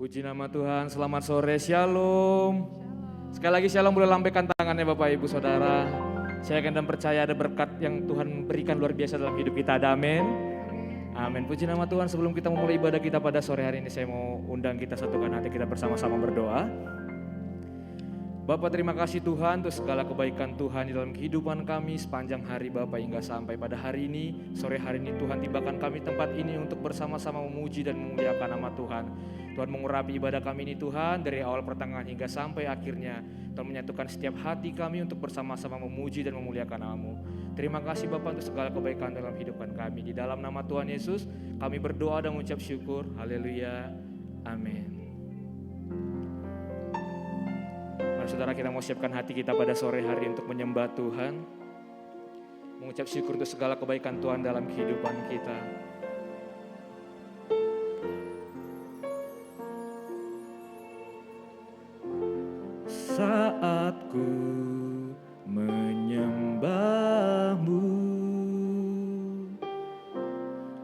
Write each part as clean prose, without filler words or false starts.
Puji nama Tuhan, selamat sore, shalom. Sekali lagi shalom, boleh lambaikan tangannya Bapak Ibu Saudara. Saya akan dan percaya ada berkat yang Tuhan berikan luar biasa dalam hidup kita, ada amin. Amin, puji nama Tuhan. Sebelum kita memulai ibadah kita pada sore hari ini, saya mau undang kita satukan hati kita bersama-sama berdoa. Bapak, terima kasih Tuhan untuk segala kebaikan Tuhan di dalam kehidupan kami sepanjang hari Bapak hingga sampai pada hari ini. Sore hari ini Tuhan tibakan kami tempat ini untuk bersama-sama memuji dan memuliakan nama Tuhan. Tuhan mengurapi ibadah kami ini Tuhan dari awal pertengahan hingga sampai akhirnya. Tuhan menyatukan setiap hati kami untuk bersama-sama memuji dan memuliakan nama-Mu. Terima kasih Bapak untuk segala kebaikan dalam kehidupan kami. Di dalam nama Tuhan Yesus kami berdoa dan mengucap syukur. Haleluya. Amin. Mari saudara, kita mau siapkan hati kita pada sore hari untuk menyembah Tuhan, mengucap syukur untuk segala kebaikan Tuhan dalam kehidupan kita. Saat ku menyembah-Mu,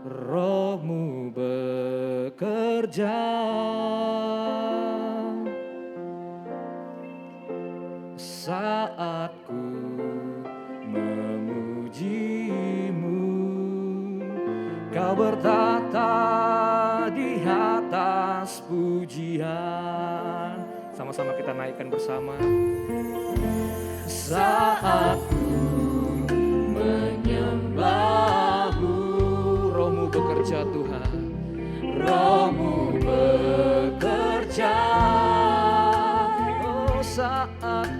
Roh-Mu bekerja. Saat ku memuji-Mu, Kau bertata di atas pujian. Sama-sama kita naikkan bersama. Saat ku menyembah-Mu, Roh-Mu bekerja Tuhan, Roh-Mu bekerja. Oh, saat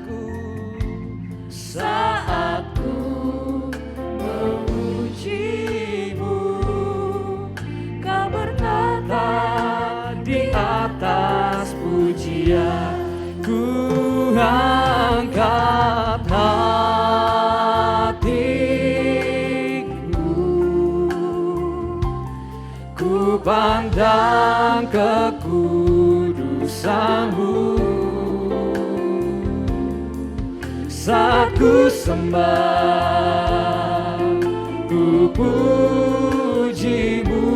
ku memuji-Mu, Kau bertata di atas pujian. Ku angkat hatiku, ku pandang kekudusan-Mu. Saat ku sembah, ku puji-Mu,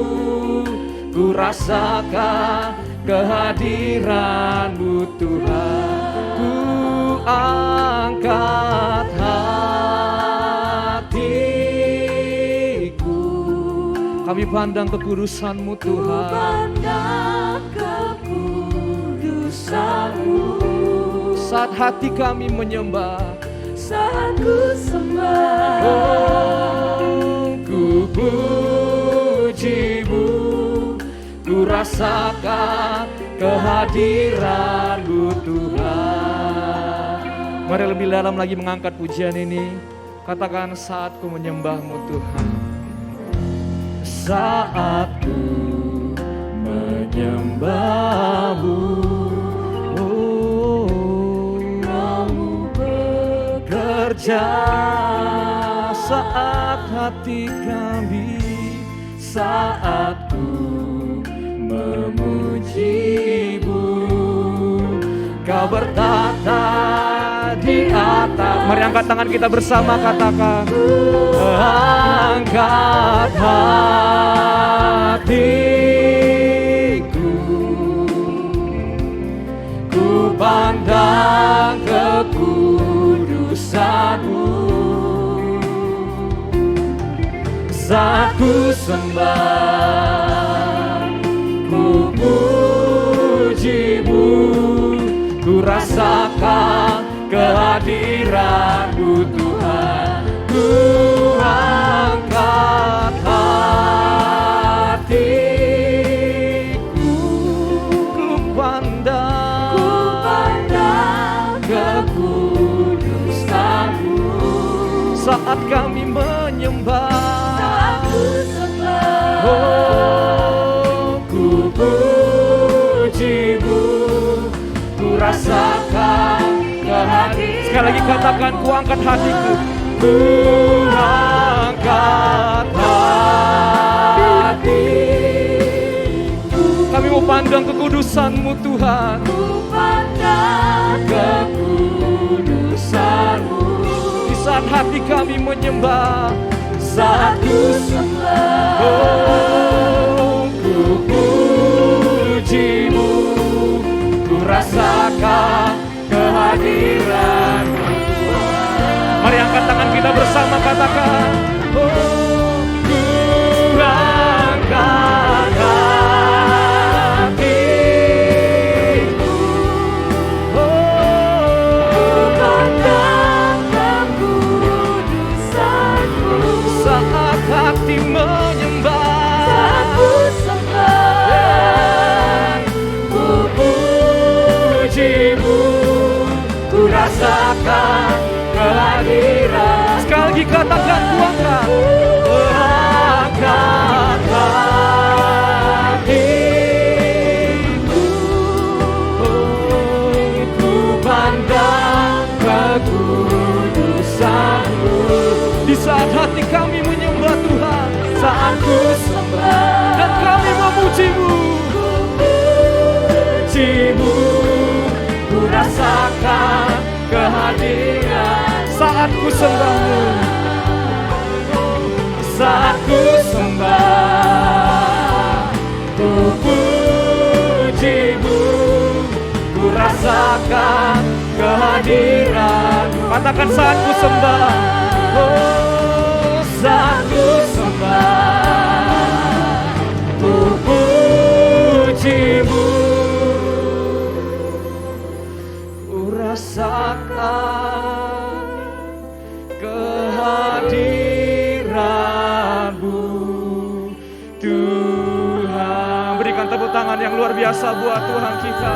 ku rasakan kehadiran-Mu Tuhan. Ku angkat hatiku, kami pandang kekudusan-Mu Tuhan. Pandang kekudusan-Mu. Saat hati kami menyembah, saat ku sembah, oh, ku puji-Mu, ku rasakan kehadiran-Mu Tuhan. Mari lebih dalam lagi mengangkat pujian ini. Katakan, saat ku menyembah-Mu Tuhan. Saat ku menyembah-Mu, saat hati kami, saat ku memuji-Mu, Kau bertata di atas. Mari angkat tangan kita bersama, katakan, angkat hatiku, ku pandang kekudusan-Mu. Saat ku sembah, ku puji-Mu, ku rasakan kehadiran-Mu Tuhan. Ku angkat hatiku, ku pandang kekudusan-Mu. Saat kami menyembah, oh, ku puji-Mu, ku rasakan kehadiran. Sekali lagi katakan, ku angkat hatiku, ku angkat hatiku. Kami mau pandang kekudusan-Mu Tuhan. Ku pandang kekudusan-Mu. Di saat hati kami menyembah, saat ku sembah, oh, ku puji-Mu, katakan, oh ku angkat hatiku, oh pandangkan kudusanmu. saat hati menyembah, Saat ku sembah, ku pujimu, ku rasakan kehadiran. sekali lagi katakan, ku angkat hatiku, ku pandang kekudusanmu. di saat hati kami menyembah Tuhan, Saat ku sembah dan kami memujimu, pujimu, ku rasakan kehadiran. saat ku sembahmu, Saat ku sembah, ku pujimu, ku rasakan kehadiran. katakan saat ku sembah, Oh, saat ku sembah, ku pujimu, ku rasakan kehadiran-Mu, Tuhan. Berikan tepuk tangan yang luar biasa buat Tuhan kita.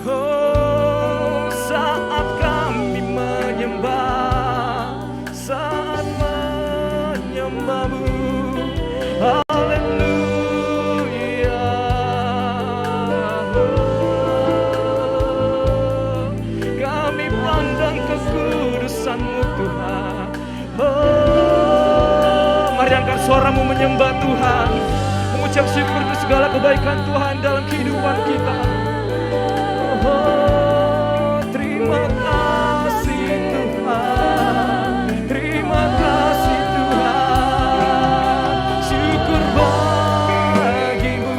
Oh, saat kami menyembah, saat menyembah-Mu, haleluya. Oh, kami pandang kekudusan-Mu Tuhan. Oh, mari angkat suaramu menyembah Tuhan, mengucap syukur untuk segala kebaikan Tuhan dalam kehidupan kita. Oh, terima kasih Tuhan, terima kasih Tuhan, syukur bagimu,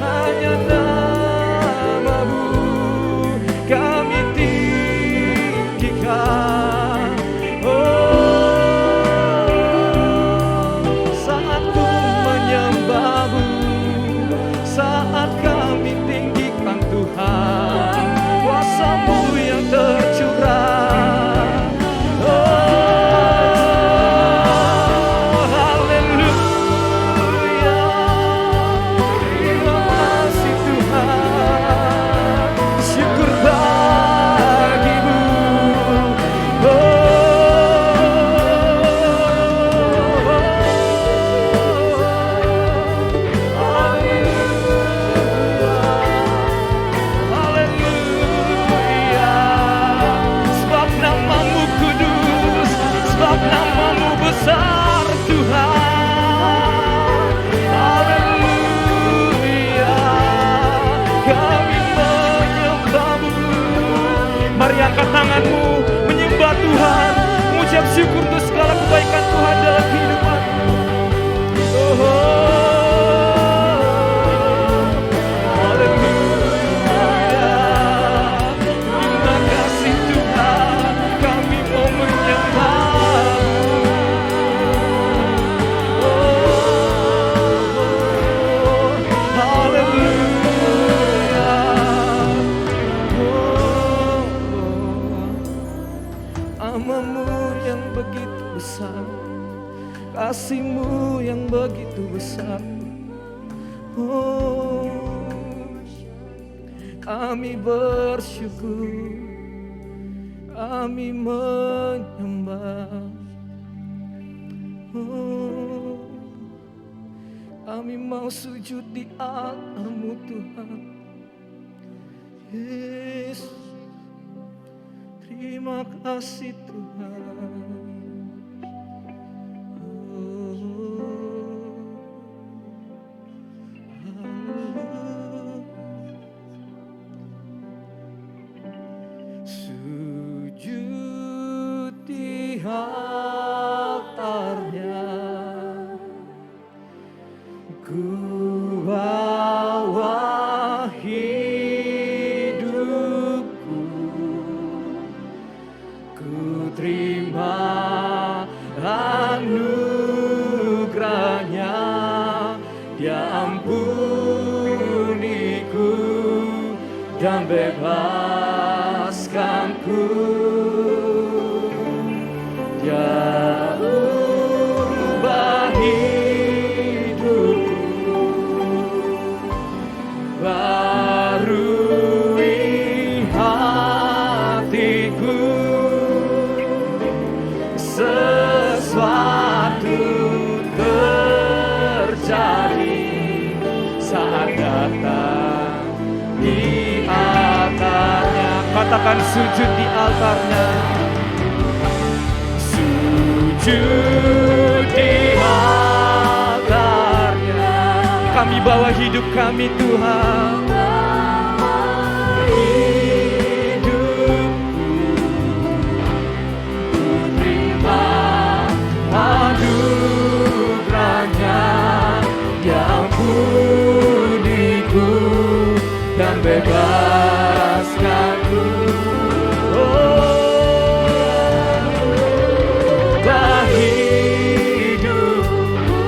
hanya nama-Mu kami tinggikan. Oh, saat ku menyembah-Mu, saat kami tinggikan Tuhan, kuasa-Mu yang tercurah. Oh, haleluya. Terima kasih Tuhan, syukur bagimu. Haleluya, sebab nama-Mu kudus, sebab nama-Mu besar Tuhan. Haleluya, kami menyembah-Mu. Mari angkat tanganmu menyembah Tuhan, mengucap syukur untuk segala kebaikan Tuhan dalam kehidupan. Oh, haleluya. Terima kasih Tuhan, kami mau menyembah-Mu. Oh, haleluya. Nama-Mu yang begitu besar, kasih-Mu yang begitu besar. Oh, kami bersyukur, kami menyembah. Oh, kami mau sujud di altar-Mu Tuhan. Yesus, terima kasih Tuhan. Sujud di altarnya, ku bawa hidupku, ku terima ampuniku dan bebaskanku. Dia ubah hidupku, barui hatiku. Sesuatu terjadi saat datang di altarnya. Katakan sujud di altarnya. Sujud di altarnya. Kami bawa hidup kami Tuhan. Anugerahnya yang ampuniku dan bebaskanku. Hidup,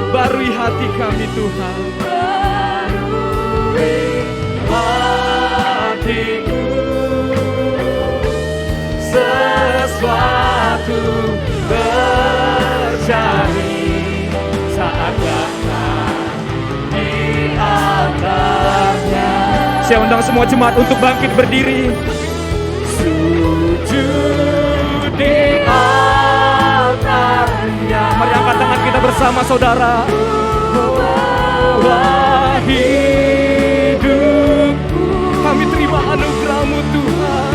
Barui hati kami Tuhan. barui hatiku. Sesuatu terjadi saat datang di altarnya. Saya undang semua jemaat untuk bangkit berdiri. Sujud di altarnya. Mari angkat tangan kita bersama saudara. Wah, hidupku, Kami terima anugerah-Mu Tuhan.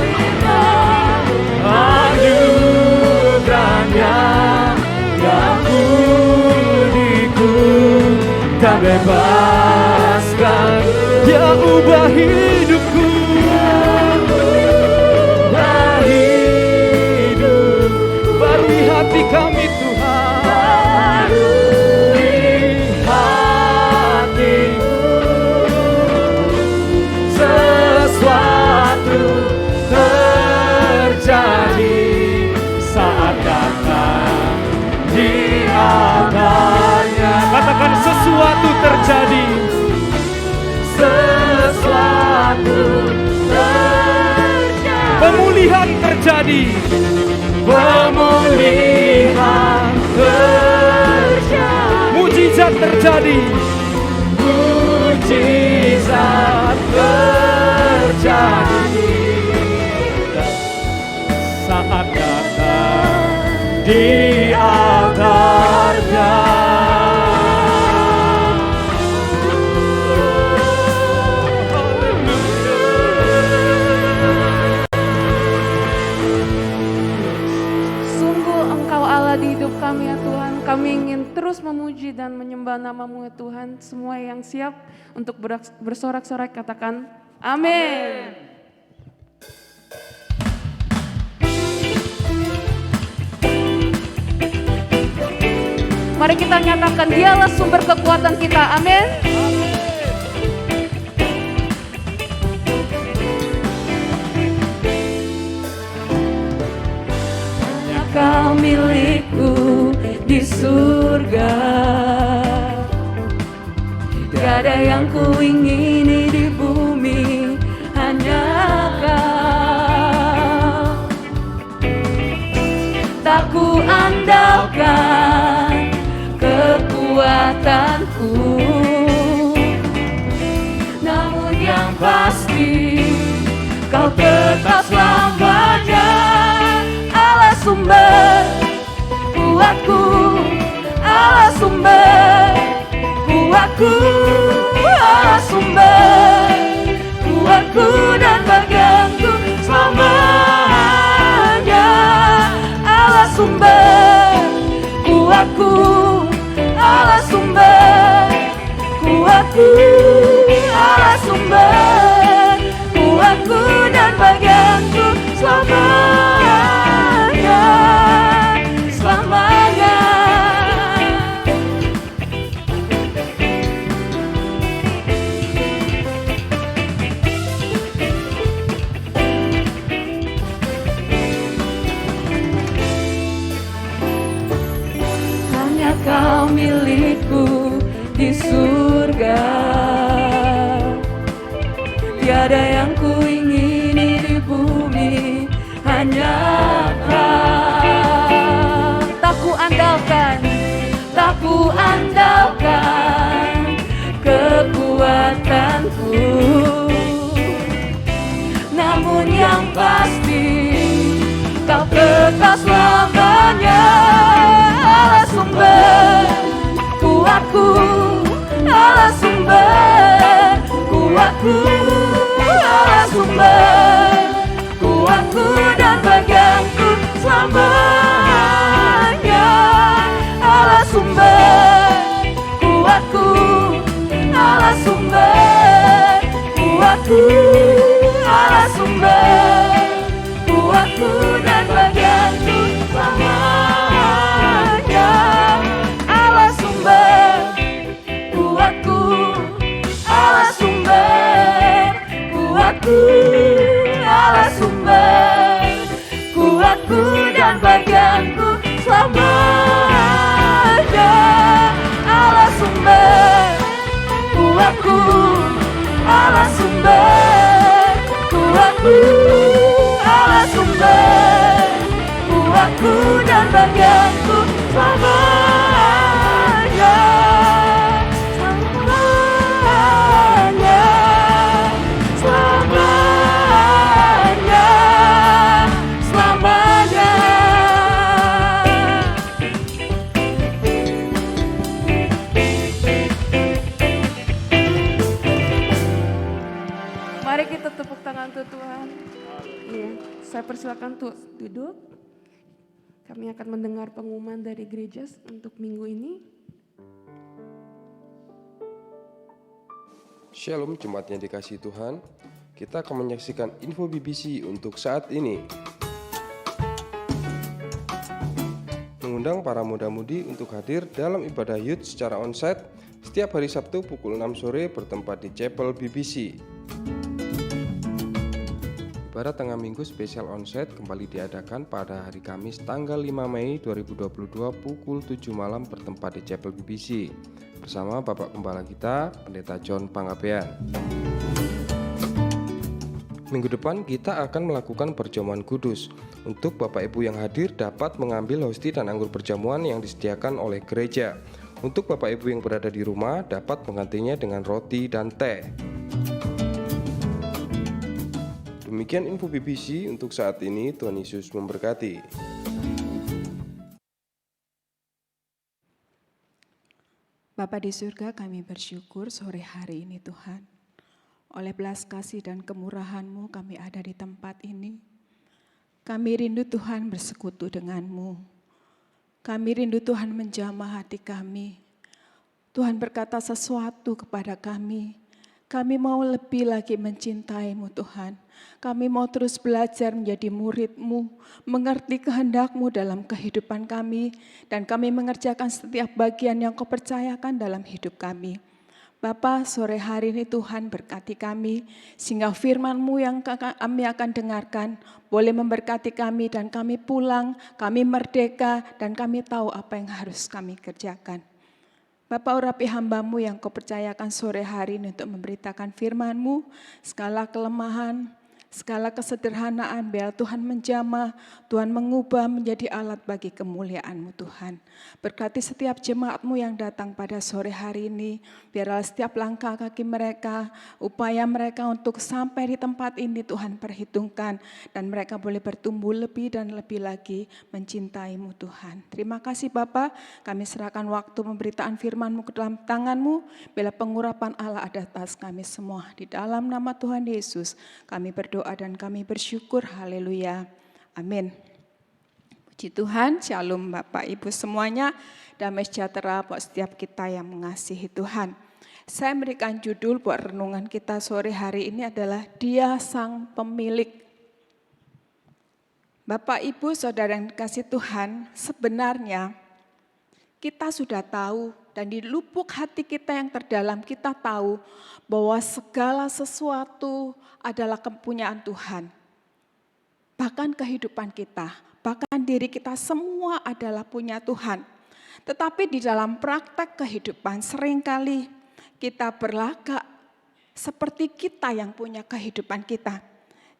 anugerahnya yang ampuniku dan bebaskan. Dia ubah hidupku. Hidup, Barui hati kami Tuhan. barui hatiku. Sesuatu terjadi saat datang di altarnya. Katakan sesuatu terjadi. Sesuatu terjadi. Pemulihan terjadi. Pemulihan terjadi. Mujizat terjadi. Mujizat terjadi saat datang di altarnya. Sungguh Engkau Allah di hidup kami ya Tuhan. Kami ingin terus memuji dan menyembah nama-Mu ya Tuhan. Semua yang siap untuk bersorak-sorai katakan amin. Mari kita nyatakan Dialah sumber kekuatan kita. Amin. Kau milikku di surga. Tiada yang ku ingini di bumi, hanya Kau. Tak ku andalkan kekuatanku, namun yang pasti Kau tetap selamanya Allah sumber kuatku, Allah sumber kuatku, Allah sumber kuatku dan bagianku selamanya. Allah sumber kuatku, Allah sumber kuatku, Allah sumber kuatku dan bagianku selamanya, selamanya. Hanya Kau milikku di surga. Tiada yang ku ingini di bumi, hanya Kau. Tak ku andalkan kekuatanku, namun yang pasti Kau kekal selamanya. Allah sumber kuatku, Allah sumber kuatku, Allah sumber kuatku dan bagianku selamanya. Allah sumber kuatku, Allah sumber kuatku, Allah sumber kuatku dan bagianku selamanya. Allah sumber kuatku, Allah sumber kuatku, Allah sumber kuatku dan bagianku selamanya. Allah sumber kuatku, Allah sumber kuatku, Allah sumber kuatku dan bagianku selamanya. Selamanya, selamanya, selamanya. Mari kita tepuk tangan untuk Tuhan. Iya, saya persilakan untuk duduk. Kami akan mendengar pengumuman dari gereja untuk minggu ini. Shalom jemaat yang dikasihi Tuhan. Kita akan menyaksikan info BBC untuk saat ini. Mengundang para muda-mudi untuk hadir dalam ibadah youth secara onsite setiap hari Sabtu pukul 6 sore bertempat di Chapel BBC. Ibadah tengah minggu spesial onsite kembali diadakan pada hari Kamis tanggal 5 Mei 2022 pukul 7 malam bertempat di Chapel BBC bersama Bapak Gembala kita, Pendeta John Pangabean. Minggu depan kita akan melakukan perjamuan kudus. Untuk Bapak Ibu yang hadir dapat mengambil hosti dan anggur perjamuan yang disediakan oleh gereja. Untuk Bapak Ibu yang berada di rumah dapat menggantinya dengan roti dan teh. Demikian info BBC untuk saat ini. Tuhan Yesus memberkati. Bapa di surga, kami bersyukur sore hari ini Tuhan. Oleh belas kasih dan kemurahan-Mu kami ada di tempat ini. Kami rindu Tuhan bersekutu dengan-Mu. Kami rindu Tuhan menjamah hati kami. Tuhan berkata sesuatu kepada kami. Kami mau lebih lagi mencintai-Mu Tuhan. Kami mau terus belajar menjadi murid-Mu, mengerti kehendak-Mu dalam kehidupan kami, dan kami mengerjakan setiap bagian yang Kau percayakan dalam hidup kami. Bapa, sore hari ini Tuhan berkati kami, sehingga firman-Mu yang kami akan dengarkan, boleh memberkati kami dan kami pulang, kami merdeka, dan kami tahu apa yang harus kami kerjakan. Bapa, urapi hamba-Mu yang Kau percayakan sore hari ini untuk memberitakan firman-Mu, segala kelemahan, segala kesederhanaan, biar Tuhan menjamah, Tuhan mengubah menjadi alat bagi kemuliaan-Mu Tuhan. Berkati setiap jemaat-Mu yang datang pada sore hari ini, biarlah setiap langkah kaki mereka, upaya mereka untuk sampai di tempat ini Tuhan perhitungkan, dan mereka boleh bertumbuh lebih dan lebih lagi mencintai-Mu Tuhan. Terima kasih Bapa, kami serahkan waktu pemberitaan firman-Mu ke dalam tangan-Mu, bila pengurapan Allah ada atas kami semua. Di dalam nama Tuhan Yesus, kami berdoa dan kami bersyukur, haleluya, amin. Puji Tuhan, shalom Bapak Ibu semuanya, damai sejahtera buat setiap kita yang mengasihi Tuhan. Saya memberikan judul buat renungan kita sore hari ini adalah Dia Sang Pemilik. Bapak Ibu Saudara yang dikasihi Tuhan, sebenarnya kita sudah tahu dan di lubuk hati kita yang terdalam kita tahu bahwa segala sesuatu adalah kepunyaan Tuhan. Bahkan kehidupan kita, bahkan diri kita semua adalah punya Tuhan. Tetapi di dalam praktek kehidupan seringkali kita berlagak seperti kita yang punya kehidupan kita.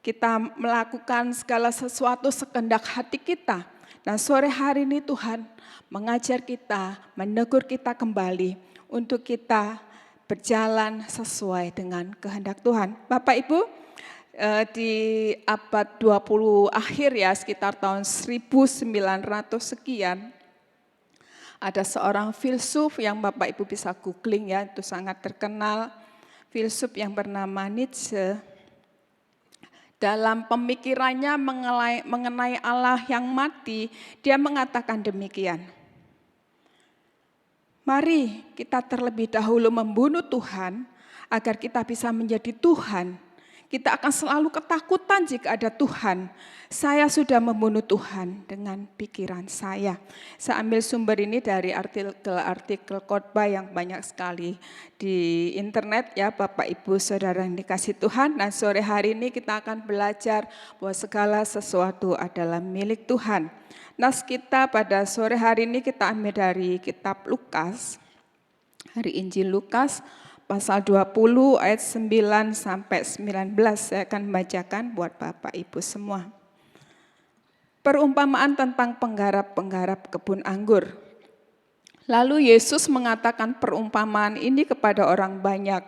Kita melakukan segala sesuatu sekehendak hati kita. Dan sore hari ini Tuhan mengajar kita, menegur kita kembali untuk kita berjalan sesuai dengan kehendak Tuhan. Bapak Ibu, di abad 20 akhir ya, sekitar tahun 1900 sekian, ada seorang filsuf yang Bapak Ibu bisa googling ya, itu sangat terkenal, filsuf yang bernama Nietzsche. Dalam pemikirannya mengenai Allah yang mati, dia mengatakan demikian. Mari kita terlebih dahulu membunuh Tuhan agar kita bisa menjadi Tuhan. Kita akan selalu ketakutan jika ada Tuhan. Saya sudah membunuh Tuhan dengan pikiran saya. Saya ambil sumber ini dari artikel khotbah yang banyak sekali di internet ya Bapak Ibu Saudara yang dikasihi Tuhan. Dan sore hari ini kita akan belajar bahwa segala sesuatu adalah milik Tuhan. Nas kita pada sore hari ini kita ambil dari kitab Lukas, dari Injil Lukas, pasal 20 ayat 9 sampai 19, saya akan membacakan buat Bapak Ibu semua. Perumpamaan tentang penggarap-penggarap kebun anggur. Lalu Yesus mengatakan perumpamaan ini kepada orang banyak.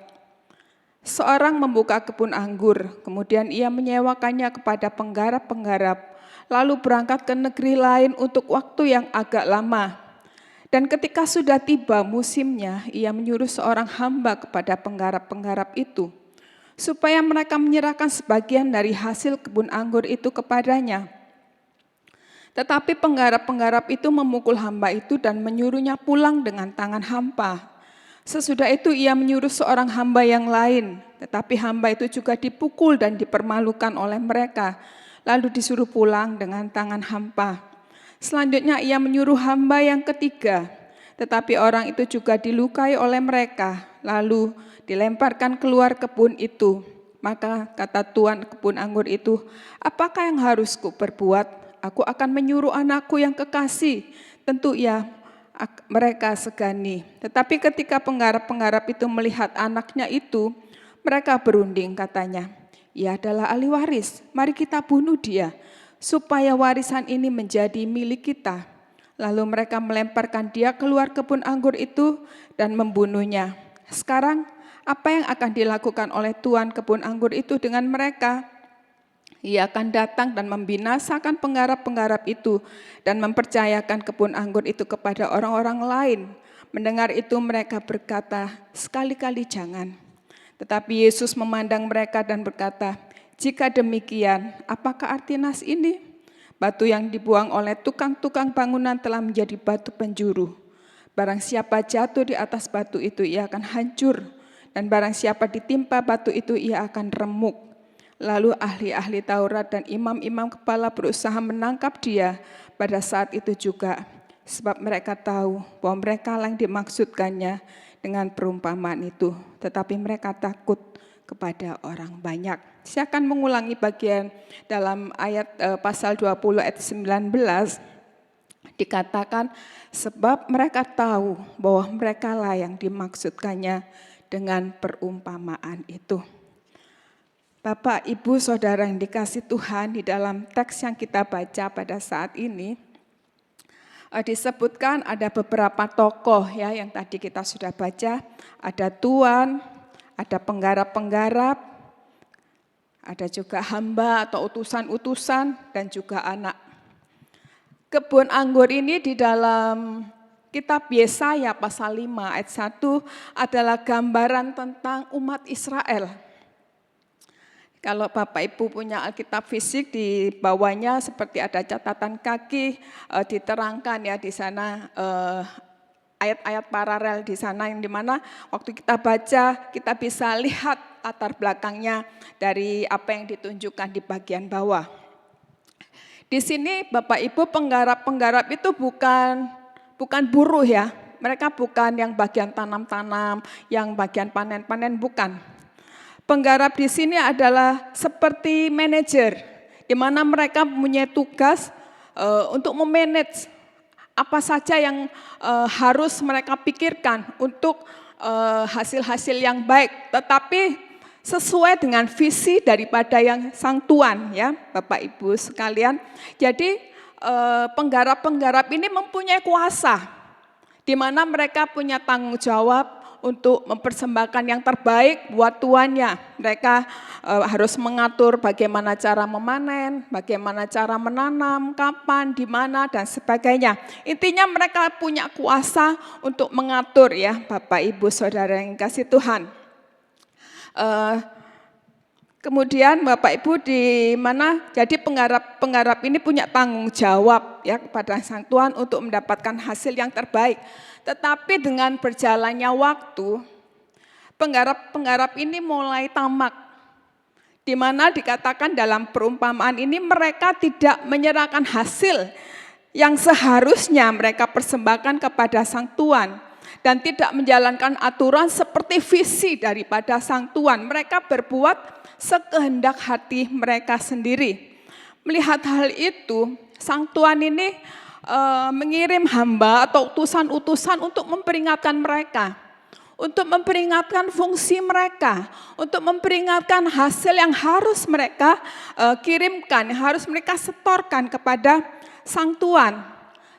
Seorang membuka kebun anggur, kemudian ia menyewakannya kepada penggarap-penggarap, lalu berangkat ke negeri lain untuk waktu yang agak lama. Dan ketika sudah tiba musimnya, ia menyuruh seorang hamba kepada penggarap-penggarap itu, supaya mereka menyerahkan sebagian dari hasil kebun anggur itu kepadanya. Tetapi penggarap-penggarap itu memukul hamba itu dan menyuruhnya pulang dengan tangan hampa. Sesudah itu ia menyuruh seorang hamba yang lain, tetapi hamba itu juga dipukul dan dipermalukan oleh mereka, lalu disuruh pulang dengan tangan hampa. Selanjutnya ia menyuruh hamba yang ketiga, tetapi orang itu juga dilukai oleh mereka, lalu dilemparkan keluar kebun itu. Maka kata tuan kebun anggur itu, apakah yang harus kuperbuat? Aku akan menyuruh anakku yang kekasih, tentu mereka segani. Tetapi ketika penggarap-penggarap itu melihat anaknya itu, mereka berunding katanya, ia adalah ahli waris, mari kita bunuh dia, supaya warisan ini menjadi milik kita. Lalu mereka melemparkan dia keluar kebun anggur itu dan membunuhnya. Sekarang apa yang akan dilakukan oleh tuan kebun anggur itu dengan mereka? Ia akan datang dan membinasakan penggarap-penggarap itu dan mempercayakan kebun anggur itu kepada orang-orang lain. Mendengar itu mereka berkata, sekali-kali jangan. Tetapi Yesus memandang mereka dan berkata, jika demikian, apakah arti nas ini? Batu yang dibuang oleh tukang-tukang bangunan telah menjadi batu penjuru. Barang siapa jatuh di atas batu itu, ia akan hancur. Dan barang siapa ditimpa batu itu, ia akan remuk. Lalu ahli-ahli Taurat dan imam-imam kepala berusaha menangkap dia pada saat itu juga. Sebab mereka tahu bahwa mereka yang dimaksudkannya dengan perumpamaan itu. Tetapi mereka takut kepada orang banyak. Saya akan mengulangi bagian dalam ayat pasal 20 ayat 19, dikatakan sebab mereka tahu bahwa mereka lah yang dimaksudkannya dengan perumpamaan itu. Bapak, Ibu, Saudara yang dikasihi Tuhan, di dalam teks yang kita baca pada saat ini disebutkan ada beberapa tokoh ya yang tadi kita sudah baca, ada tuan, ada penggarap-penggarap, ada juga hamba atau utusan-utusan, dan juga anak. Kebun anggur ini di dalam kitab Yesaya pasal 5 ayat 1 adalah gambaran tentang umat Israel. Kalau Bapak Ibu punya Alkitab fisik, di bawahnya seperti ada catatan kaki, diterangkan ya di sana ayat-ayat paralel di sana yang dimana waktu kita baca kita bisa lihat latar belakangnya dari apa yang ditunjukkan di bagian bawah. Di sini Bapak Ibu penggarap-penggarap itu bukan buruh ya, mereka bukan yang bagian tanam-tanam, yang bagian panen-panen, bukan. Penggarap di sini adalah seperti manajer, di mana mereka punya tugas untuk memanage apa saja yang harus mereka pikirkan untuk hasil-hasil yang baik. Tetapi sesuai dengan visi daripada yang Sang Tuhan ya Bapak Ibu sekalian. Jadi penggarap-penggarap ini mempunyai kuasa di mana mereka punya tanggung jawab untuk mempersembahkan yang terbaik buat tuannya. Mereka harus mengatur bagaimana cara memanen, bagaimana cara menanam, kapan, di mana, dan sebagainya. Intinya mereka punya kuasa untuk mengatur ya Bapak Ibu Saudara yang kasih Tuhan. Kemudian Bapak Ibu di mana jadi penggarap ini punya tanggung jawab ya kepada Sang Tuhan untuk mendapatkan hasil yang terbaik. Tetapi dengan berjalannya waktu, penggarap ini mulai tamak. Di mana dikatakan dalam perumpamaan ini mereka tidak menyerahkan hasil yang seharusnya mereka persembahkan kepada Sang Tuhan. Dan tidak menjalankan aturan seperti visi daripada Sang Tuhan. Mereka berbuat sekehendak hati mereka sendiri. Melihat hal itu, Sang Tuhan ini mengirim hamba atau utusan-utusan untuk memperingatkan mereka. Untuk memperingatkan fungsi mereka. Untuk memperingatkan hasil yang harus mereka kirimkan, yang harus mereka setorkan kepada Sang Tuhan.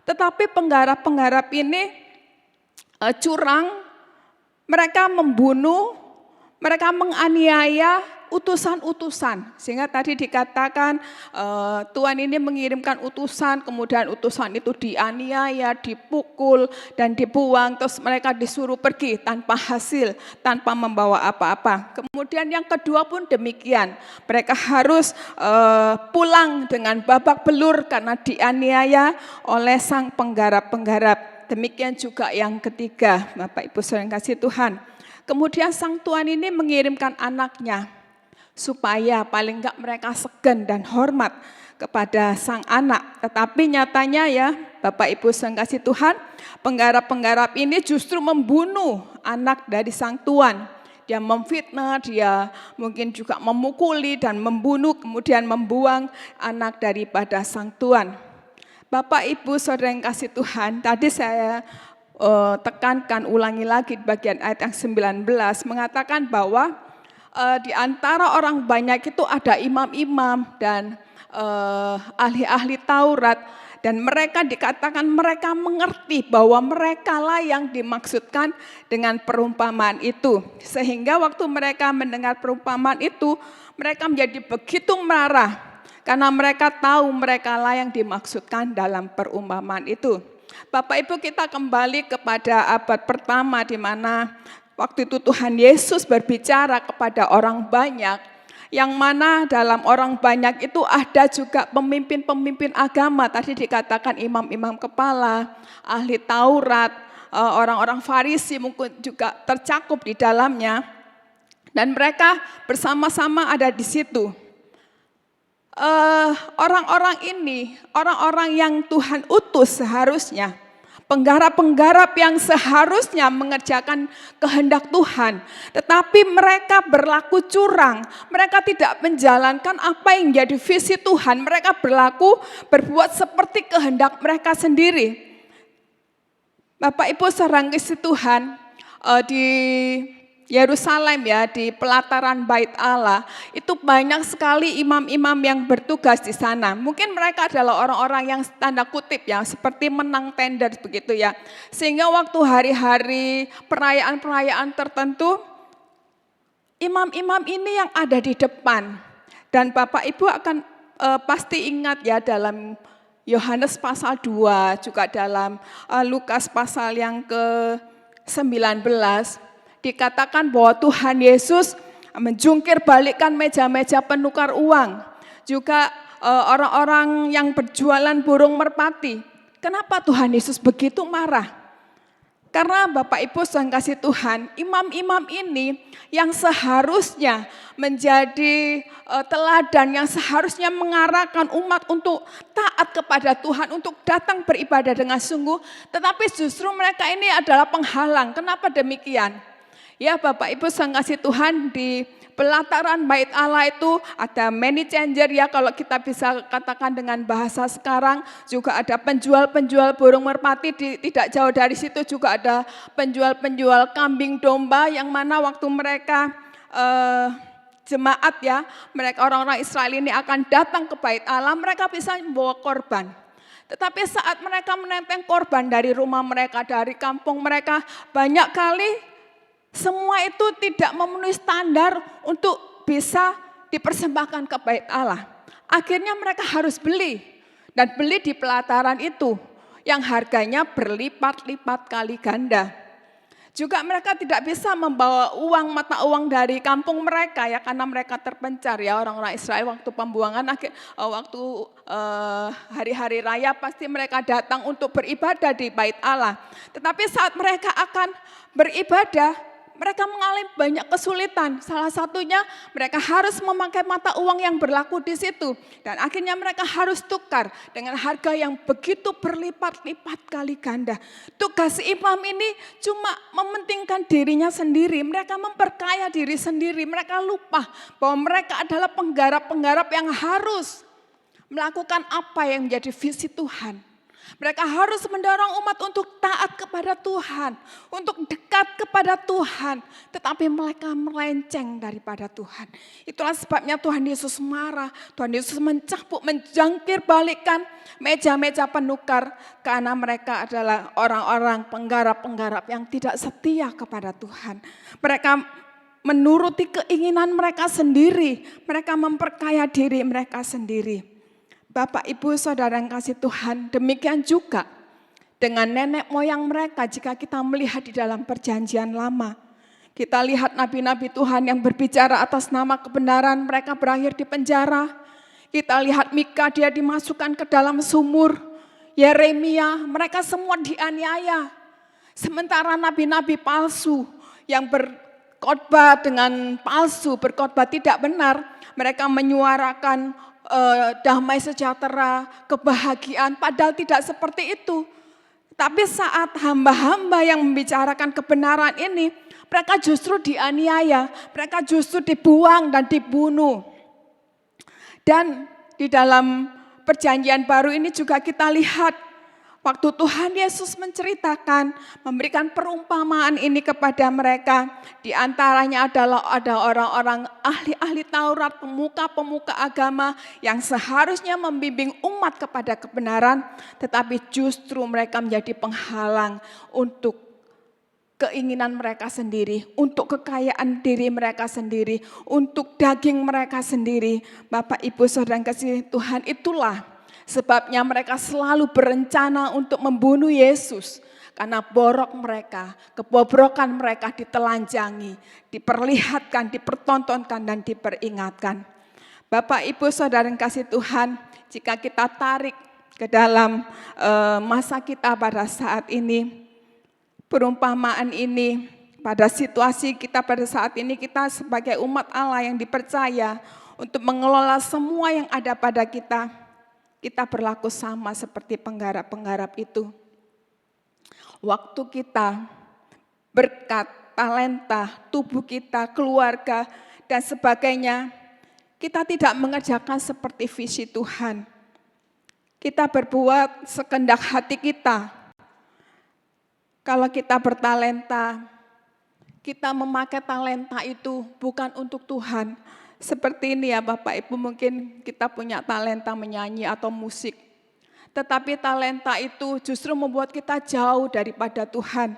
Tetapi penggarap-penggarap ini curang, mereka membunuh, mereka menganiaya utusan-utusan. Sehingga tadi dikatakan Tuhan ini mengirimkan utusan, kemudian utusan itu dianiaya, dipukul, dan dibuang. Terus mereka disuruh pergi tanpa hasil, tanpa membawa apa-apa. Kemudian yang kedua pun demikian. Mereka harus pulang dengan babak belur karena dianiaya oleh sang penggarap-penggarap. Demikian juga yang ketiga, Bapak Ibu Saudara yang kasih Tuhan. Kemudian Sang Tuhan ini mengirimkan anaknya, supaya paling enggak mereka segan dan hormat kepada sang anak. Tetapi nyatanya ya Bapak Ibu Saudara yang kasih Tuhan, penggarap-penggarap ini justru membunuh anak dari Sang Tuhan. Dia memfitnah, dia mungkin juga memukuli dan membunuh, kemudian membuang anak daripada Sang Tuhan. Bapak Ibu Saudara yang kasih Tuhan, tadi saya tekankan ulangi lagi di bagian ayat yang 19 mengatakan bahwa di antara orang banyak itu ada imam-imam dan ahli-ahli Taurat, dan mereka dikatakan mereka mengerti bahwa mereka lah yang dimaksudkan dengan perumpamaan itu. Sehingga waktu mereka mendengar perumpamaan itu, mereka menjadi begitu marah. Karena mereka tahu mereka lah yang dimaksudkan dalam perumpamaan itu. Bapak Ibu, kita kembali kepada abad pertama di mana waktu itu Tuhan Yesus berbicara kepada orang banyak. Yang mana dalam orang banyak itu ada juga pemimpin-pemimpin agama. Tadi dikatakan imam-imam kepala, ahli Taurat, orang-orang Farisi mungkin juga tercakup di dalamnya. Dan mereka bersama-sama ada di situ. Orang-orang ini, orang-orang yang Tuhan utus seharusnya, penggarap-penggarap yang seharusnya mengerjakan kehendak Tuhan, tetapi mereka berlaku curang, mereka tidak menjalankan apa yang menjadi visi Tuhan, mereka berbuat seperti kehendak mereka sendiri. Bapak Ibu Saudara yang kasih Tuhan, di Yerusalem ya, di pelataran Bait Allah, itu banyak sekali imam-imam yang bertugas di sana. Mungkin mereka adalah orang-orang yang tanda kutip ya, seperti menang tender begitu ya. Sehingga waktu hari-hari perayaan-perayaan tertentu, imam-imam ini yang ada di depan. Dan Bapak Ibu akan pasti ingat ya dalam Yohanes pasal 2, juga dalam Lukas pasal yang ke-19, dikatakan bahwa Tuhan Yesus menjungkir balikkan meja-meja penukar uang. Juga orang-orang yang berjualan burung merpati. Kenapa Tuhan Yesus begitu marah? Karena Bapak Ibu yang kasih Tuhan, imam-imam ini yang seharusnya menjadi teladan, yang seharusnya mengarahkan umat untuk taat kepada Tuhan, untuk datang beribadah dengan sungguh. Tetapi justru mereka ini adalah penghalang. Kenapa demikian? Ya Bapak Ibu yang kasih Tuhan, di pelataran Bait Allah itu ada money changer ya, kalau kita bisa katakan dengan bahasa sekarang. Juga ada penjual-penjual burung merpati, tidak jauh dari situ juga ada penjual-penjual kambing domba, yang mana waktu mereka jemaat ya, mereka orang-orang Israel ini akan datang ke bait Allah, mereka bisa membawa korban. Tetapi saat mereka menenteng korban dari rumah mereka, dari kampung mereka, banyak kali semua itu tidak memenuhi standar untuk bisa dipersembahkan ke bait Allah. Akhirnya mereka harus beli, dan beli di pelataran itu yang harganya berlipat-lipat kali ganda. Juga mereka tidak bisa membawa mata uang dari kampung mereka ya, karena mereka terpencar ya, orang-orang Israel waktu pembuangan, waktu hari-hari raya pasti mereka datang untuk beribadah di bait Allah. Tetapi saat mereka akan beribadah, mereka mengalami banyak kesulitan. Salah satunya mereka harus memakai mata uang yang berlaku di situ. Dan akhirnya mereka harus tukar dengan harga yang begitu berlipat-lipat kali ganda. Tugas imam ini cuma mementingkan dirinya sendiri. Mereka memperkaya diri sendiri. Mereka lupa bahwa mereka adalah penggarap-penggarap yang harus melakukan apa yang menjadi visi Tuhan. Mereka harus mendorong umat untuk taat kepada Tuhan, untuk dekat kepada Tuhan, tetapi mereka melenceng daripada Tuhan. Itulah sebabnya Tuhan Yesus marah, Tuhan Yesus mencapuk, menjangkir balikkan meja-meja penukar, karena mereka adalah orang-orang penggarap-penggarap yang tidak setia kepada Tuhan. Mereka menuruti keinginan mereka sendiri, mereka memperkaya diri mereka sendiri. Bapak, Ibu, Saudara yang kasih Tuhan, demikian juga dengan nenek moyang mereka jika kita melihat di dalam perjanjian lama. Kita lihat nabi-nabi Tuhan yang berbicara atas nama kebenaran, mereka berakhir di penjara. Kita lihat Mika, dia dimasukkan ke dalam sumur. Yeremia, mereka semua dianiaya. Sementara nabi-nabi palsu yang berkhotbah dengan palsu, berkhotbah tidak benar, mereka menyuarakan damai sejahtera, kebahagiaan, padahal tidak seperti itu. Tapi saat hamba-hamba yang membicarakan kebenaran ini, mereka justru dianiaya, mereka justru dibuang dan dibunuh. Dan di dalam perjanjian baru ini juga kita lihat, waktu Tuhan Yesus menceritakan, memberikan perumpamaan ini kepada mereka, di antaranya adalah ada orang-orang ahli-ahli Taurat, pemuka-pemuka agama yang seharusnya membimbing umat kepada kebenaran, tetapi justru mereka menjadi penghalang untuk keinginan mereka sendiri, untuk kekayaan diri mereka sendiri, untuk daging mereka sendiri. Bapak, Ibu, Saudara yang kasih Tuhan, itulah sebabnya mereka selalu berencana untuk membunuh Yesus. Karena borok mereka, kebobrokan mereka ditelanjangi, diperlihatkan, dipertontonkan, dan diperingatkan. Bapak, Ibu, Saudara yang kasih Tuhan, jika kita tarik ke dalam masa kita pada saat ini, perumpamaan ini, pada situasi kita pada saat ini, kita sebagai umat Allah yang dipercaya untuk mengelola semua yang ada pada kita berlaku sama seperti penggarap-penggarap itu. Waktu kita, berkat, talenta, tubuh kita, keluarga, dan sebagainya, kita tidak mengerjakan seperti visi Tuhan. Kita berbuat sekehendak hati kita. Kalau kita bertalenta, kita memakai talenta itu bukan untuk Tuhan. Seperti ini ya Bapak Ibu, mungkin kita punya talenta menyanyi atau musik. Tetapi talenta itu justru membuat kita jauh daripada Tuhan.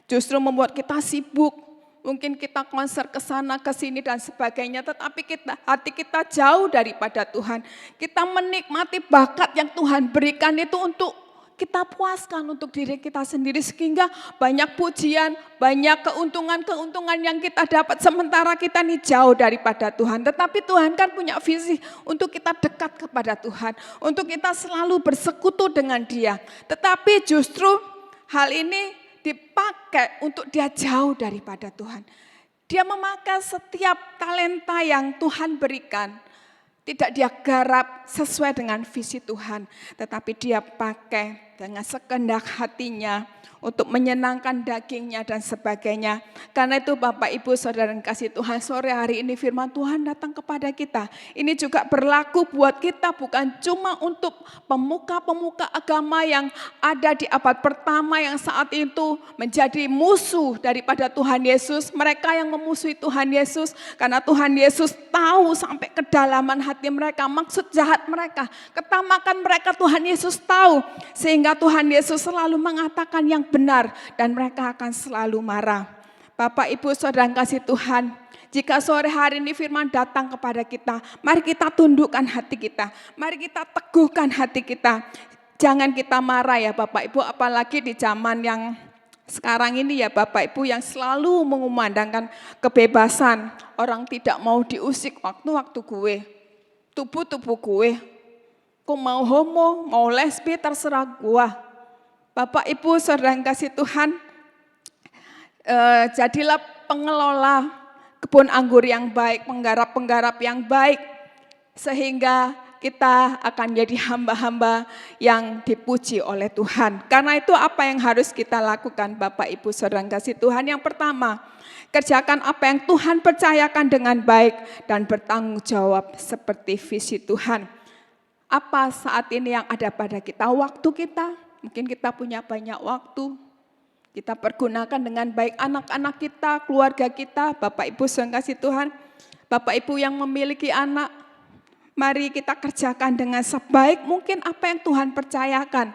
Justru membuat kita sibuk. Mungkin kita konser ke sana, ke sini dan sebagainya. Tetapi hati kita jauh daripada Tuhan. Kita menikmati bakat yang Tuhan berikan itu untuk kita puaskan untuk diri kita sendiri, sehingga banyak pujian, banyak keuntungan-keuntungan yang kita dapat sementara kita ini jauh daripada Tuhan. Tetapi Tuhan kan punya visi untuk kita dekat kepada Tuhan, untuk kita selalu bersekutu dengan Dia. Tetapi justru hal ini dipakai untuk dia jauh daripada Tuhan. Dia memakai setiap talenta yang Tuhan berikan, tidak dia garap sesuai dengan visi Tuhan, tetapi dia pakai dengan sekehendak hatinya untuk menyenangkan dagingnya dan sebagainya. Karena itu Bapak Ibu Saudara yang kasih Tuhan, sore hari ini firman Tuhan datang kepada kita. Ini juga berlaku buat kita, bukan cuma untuk pemuka-pemuka agama yang ada di abad pertama yang saat itu menjadi musuh daripada Tuhan Yesus. Mereka yang memusuhi Tuhan Yesus karena Tuhan Yesus tahu sampai kedalaman hati mereka, maksud jahat mereka, ketamakan mereka Tuhan Yesus tahu. Sehingga Tuhan Yesus selalu mengatakan yang benar dan mereka akan selalu marah. Bapak Ibu Saudara yang kasih Tuhan, jika sore hari ini firman datang kepada kita, mari kita tundukkan hati kita, mari kita teguhkan hati kita. Jangan kita marah ya Bapak Ibu, apalagi di zaman yang sekarang ini ya Bapak Ibu yang selalu mengumandangkan kebebasan. Orang tidak mau diusik waktu-waktu gue, tubuh-tubuh gue. Kau mau homo, mau lesbi, terserah gue. Bapak Ibu Saudara yang kasih Tuhan, jadilah pengelola kebun anggur yang baik, penggarap-penggarap yang baik, sehingga kita akan jadi hamba-hamba yang dipuji oleh Tuhan. Karena itu apa yang harus kita lakukan Bapak Ibu Saudara yang kasih Tuhan? Yang pertama, kerjakan apa yang Tuhan percayakan dengan baik dan bertanggung jawab seperti visi Tuhan. Apa saat ini yang ada pada kita? Waktu kita. Mungkin kita punya banyak waktu, kita pergunakan dengan baik anak-anak kita, keluarga kita, Bapak Ibu yang kasih Tuhan. Bapak Ibu yang memiliki anak, mari kita kerjakan dengan sebaik mungkin apa yang Tuhan percayakan.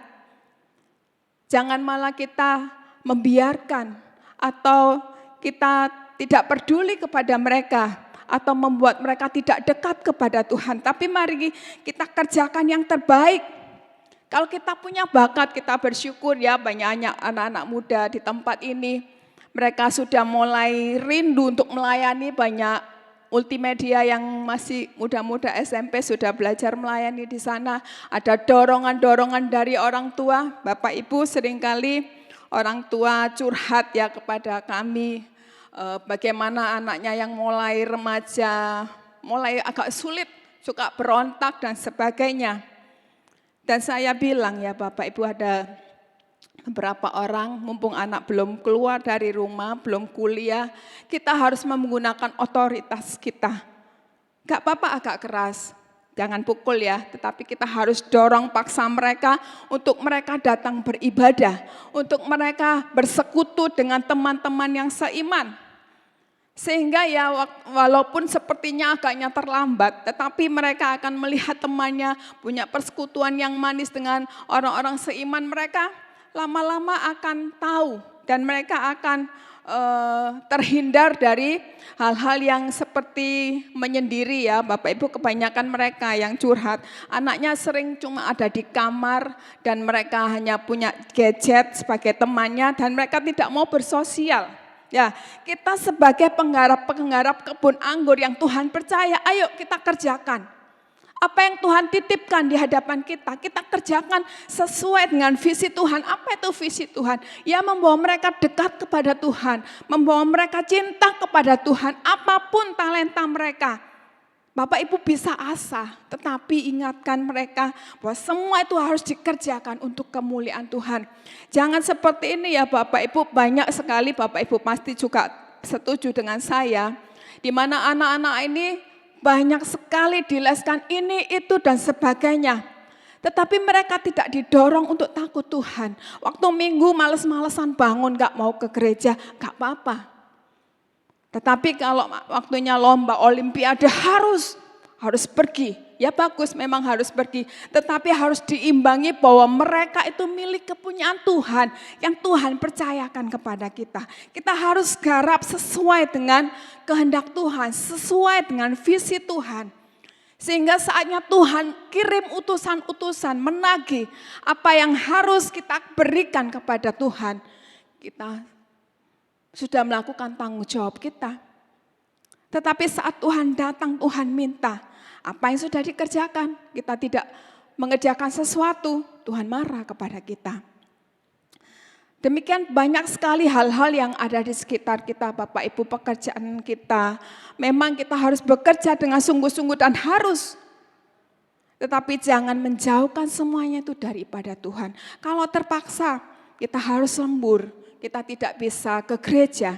Jangan malah kita membiarkan atau kita tidak peduli kepada mereka atau membuat mereka tidak dekat kepada Tuhan. Tapi mari kita kerjakan yang terbaik. Kalau kita punya bakat, kita bersyukur ya banyak anak-anak muda di tempat ini. Mereka sudah mulai rindu untuk melayani, banyak multimedia yang masih muda-muda SMP sudah belajar melayani di sana. Ada dorongan-dorongan dari orang tua. Bapak Ibu seringkali orang tua curhat ya kepada kami. Bagaimana anaknya yang mulai remaja, mulai agak sulit, suka berontak dan sebagainya. Dan saya bilang ya Bapak Ibu, ada beberapa orang, mumpung anak belum keluar dari rumah, belum kuliah, kita harus menggunakan otoritas kita. Gak apa-apa agak keras, jangan pukul ya, tetapi kita harus dorong paksa mereka untuk mereka datang beribadah, untuk mereka bersekutu dengan teman-teman yang seiman. Sehingga ya walaupun sepertinya agaknya terlambat, tetapi mereka akan melihat temannya punya persekutuan yang manis dengan orang-orang seiman mereka, lama-lama akan tahu dan mereka akan terhindar dari hal-hal yang seperti menyendiri ya Bapak Ibu. Kebanyakan mereka yang curhat, anaknya sering cuma ada di kamar dan mereka hanya punya gadget sebagai temannya dan mereka tidak mau bersosial. Ya, kita sebagai penggarap-penggarap kebun anggur yang Tuhan percaya, ayo kita kerjakan. Apa yang Tuhan titipkan di hadapan kita kerjakan sesuai dengan visi Tuhan. Apa itu visi Tuhan? Ya membawa mereka dekat kepada Tuhan, membawa mereka cinta kepada Tuhan, apapun talenta mereka. Bapak Ibu bisa asah, tetapi ingatkan mereka bahwa semua itu harus dikerjakan untuk kemuliaan Tuhan. Jangan seperti ini ya Bapak Ibu, banyak sekali Bapak Ibu pasti juga setuju dengan saya, di mana anak-anak ini banyak sekali dileskan ini, itu dan sebagainya. Tetapi mereka tidak didorong untuk takut Tuhan. Waktu minggu males-malesan bangun gak mau ke gereja, gak apa-apa. Tetapi kalau waktunya lomba olimpiade harus pergi. Ya bagus memang harus pergi. Tetapi harus diimbangi bahwa mereka itu milik kepunyaan Tuhan. Yang Tuhan percayakan kepada kita. Kita harus garap sesuai dengan kehendak Tuhan. Sesuai dengan visi Tuhan. Sehingga saatnya Tuhan kirim utusan-utusan menagih apa yang harus kita berikan kepada Tuhan. Kita sudah melakukan tanggung jawab kita. Tetapi saat Tuhan datang, Tuhan minta, apa yang sudah dikerjakan, kita tidak mengerjakan sesuatu, Tuhan marah kepada kita. Demikian banyak sekali hal-hal yang ada di sekitar kita, Bapak Ibu, pekerjaan kita. Memang kita harus bekerja dengan sungguh-sungguh dan harus. Tetapi jangan menjauhkan semuanya itu daripada Tuhan. Kalau terpaksa, kita harus lembur, kita tidak bisa ke gereja,